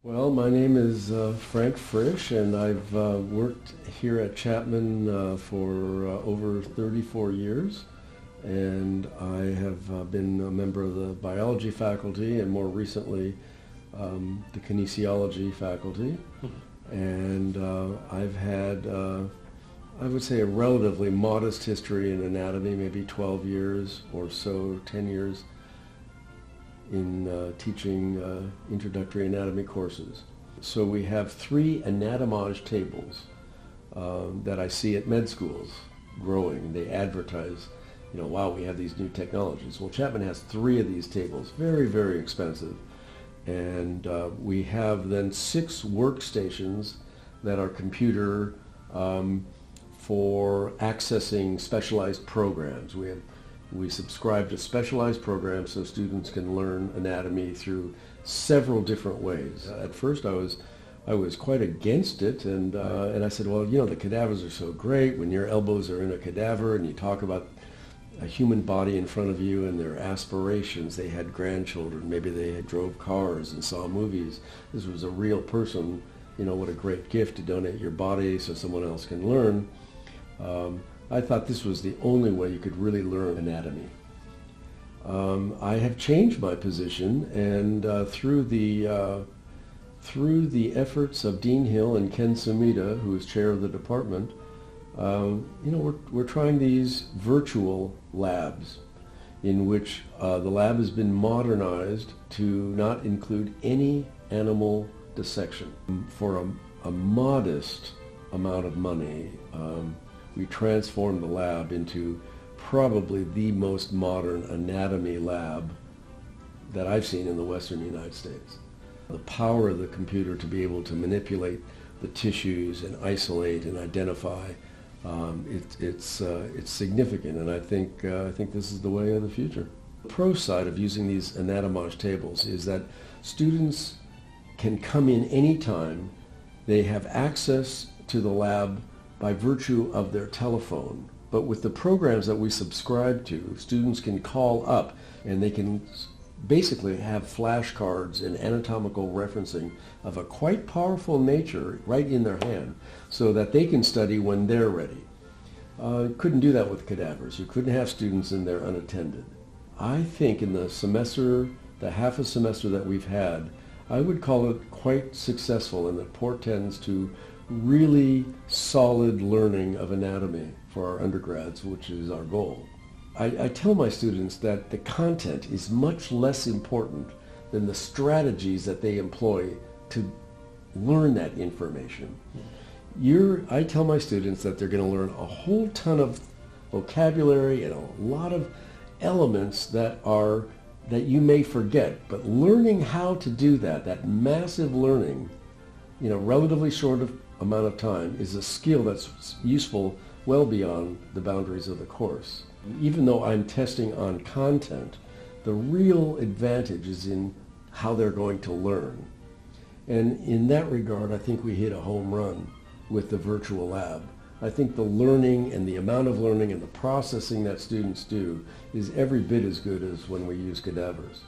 Well, my name is Frank Frisch, and I've worked here at Chapman for over 34 years. And I have been a member of the biology faculty and more recently the kinesiology faculty. And I've had, I would say, a relatively modest history in anatomy, maybe 12 years or so, 10 years in teaching introductory anatomy courses. So we have 3 anatomage tables that I see at med schools growing. They advertise, wow, we have these new technologies. Well, Chapman has 3 of these tables, very, very expensive. And we have then 6 workstations that are computer for accessing specialized programs. We subscribe to specialized programs so students can learn anatomy through several different ways. At first I was quite against it, and I said, well, the cadavers are so great when your elbows are in a cadaver and you talk about a human body in front of you and their aspirations. They had grandchildren, maybe they had drove cars and saw movies. This was a real person. What a great gift to donate your body so someone else can learn. I thought this was the only way you could really learn anatomy. I have changed my position, and through the efforts of Dean Hill and Ken Sumida, who is chair of the department, we're trying these virtual labs in which the lab has been modernized to not include any animal dissection. For a modest amount of money, we transformed the lab into probably the most modern anatomy lab that I've seen in the Western United States. The power of the computer to be able to manipulate the tissues and isolate and identify, it's significant, and I think this is the way of the future. The pro side of using these anatomage tables is that students can come in anytime. They have access to the lab by virtue of their telephone. But with the programs that we subscribe to, students can call up and they can basically have flashcards and anatomical referencing of a quite powerful nature right in their hand so that they can study when they're ready. Couldn't do that with cadavers. You couldn't have students in there unattended. I think in the half a semester that we've had, I would call it quite successful, and it portends to really solid learning of anatomy for our undergrads, which is our goal. I tell my students that the content is much less important than the strategies that they employ to learn that information. I tell my students that they're going to learn a whole ton of vocabulary and a lot of elements that you may forget, but learning how to do that massive learning, relatively short amount of time, is a skill that's useful well beyond the boundaries of the course. Even though I'm testing on content, the real advantage is in how they're going to learn. And in that regard, I think we hit a home run with the virtual lab. I think the learning and the amount of learning and the processing that students do is every bit as good as when we use cadavers.